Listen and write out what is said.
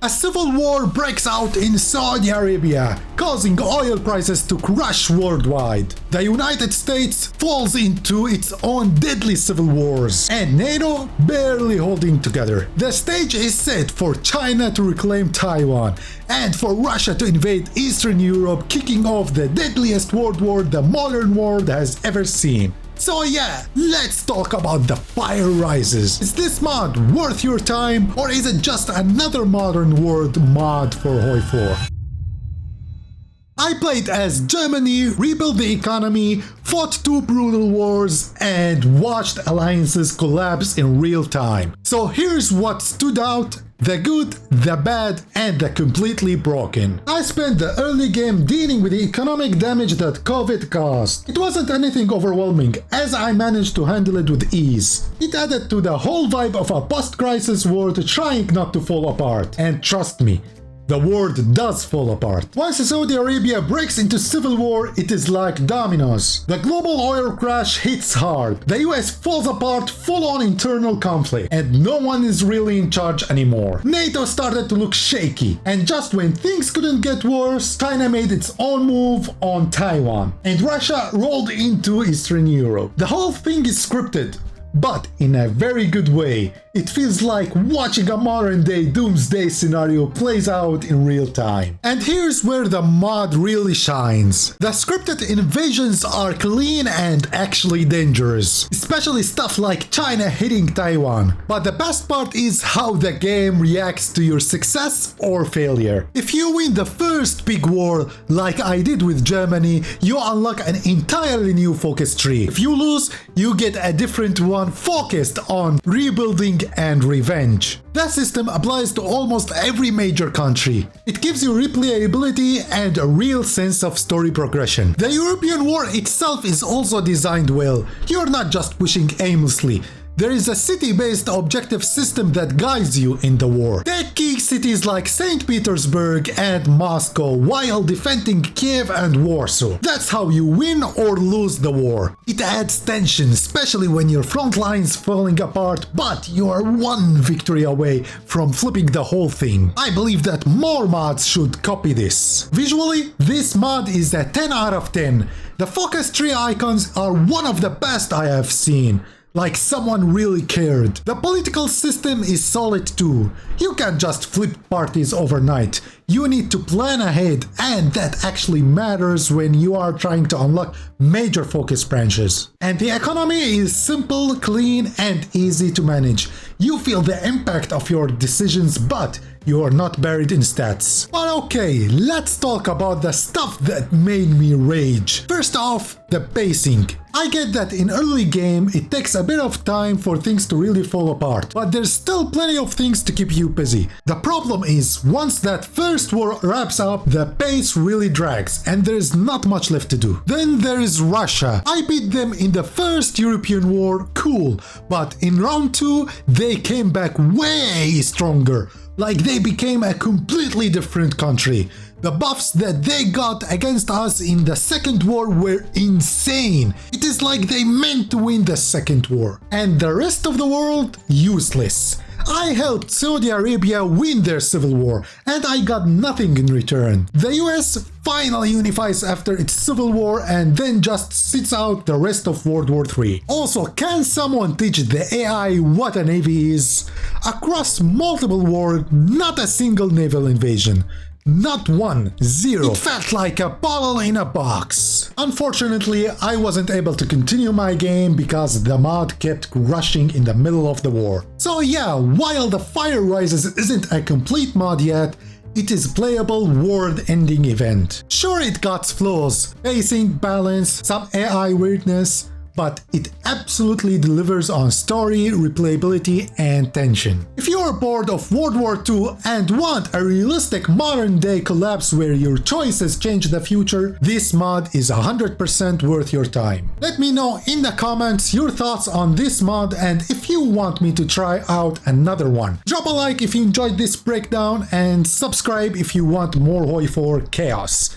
A civil war breaks out in Saudi Arabia, causing oil prices to crash worldwide. The United States falls into its own deadly civil wars, and NATO barely holding together. The stage is set for China to reclaim Taiwan, and for Russia to invade Eastern Europe, kicking off the deadliest world war the modern world has ever seen. So yeah, let's talk about the Fire Rises. Is this mod worth your time, or is it just another modern world mod for HOI4? I played as Germany, rebuilt the economy, fought 2 brutal wars, and watched alliances collapse in real time. So here's what stood out: the good, the bad, and the completely broken. I spent the early game dealing with the economic damage that COVID caused. It wasn't anything overwhelming, as I managed to handle it with ease. It added to the whole vibe of a post-crisis world trying not to fall apart. And trust me, the world does fall apart. Once Saudi Arabia breaks into civil war, it is like dominoes. The global oil crash hits hard. The US falls apart, full-on internal conflict, and no one is really in charge anymore. NATO started to look shaky, and just when things couldn't get worse, China made its own move on Taiwan, and Russia rolled into Eastern Europe. The whole thing is scripted, but in a very good way. It feels like watching a modern-day doomsday scenario plays out in real time. And here's where the mod really shines. The scripted invasions are clean and actually dangerous, especially stuff like China hitting Taiwan. But the best part is how the game reacts to your success or failure. If you win the first big war, like I did with Germany, you unlock an entirely new focus tree. If you lose, you get a different one focused on rebuilding and revenge. That system applies to almost every major country. It gives you replayability and a real sense of story progression. The European war itself is also designed well. You're not just pushing aimlessly. There is a city-based objective system that guides you in the war. Take key cities like St. Petersburg and Moscow while defending Kiev and Warsaw. That's how you win or lose the war. It adds tension, especially when your front line's falling apart, but you are one victory away from flipping the whole thing. I believe that more mods should copy this. Visually, this mod is a 10 out of 10. The focus tree icons are one of the best I have seen. Like someone really cared. The political system is solid too. You can't just flip parties overnight. You need to plan ahead, and that actually matters when you are trying to unlock major focus branches. And the economy is simple, clean, and easy to manage. You feel the impact of your decisions, but you are not buried in stats. But okay, let's talk about the stuff that made me rage. First off, the pacing. I get that in early game it takes a bit of time for things to really fall apart, but there's still plenty of things to keep you busy. The problem is, once that first war wraps up, the pace really drags and there's not much left to do. Then there is Russia. I beat them in the first European war, cool, but in round 2 they came back way stronger. Like they became a completely different country. The buffs that they got against us in the second war were insane. It is like they meant to win the second war. And the rest of the world, useless. I helped Saudi Arabia win their civil war, and I got nothing in return. The US finally unifies after its civil war and then just sits out the rest of World War III. Also, can someone teach the AI what a navy is? Across multiple wars, not a single naval invasion. Not one, zero. It felt like a bottle in a box. Unfortunately, I wasn't able to continue my game because the mod kept crashing in the middle of the war. So yeah, while the Fire Rises isn't a complete mod yet, it is playable world-ending event. Sure, it got flaws, pacing, balance, some AI weirdness, but it absolutely delivers on story, replayability, and tension. If you are bored of World War II and want a realistic modern-day collapse where your choices change the future, this mod is 100% worth your time. Let me know in the comments your thoughts on this mod and if you want me to try out another one. Drop a like if you enjoyed this breakdown and subscribe if you want more HOI4 chaos.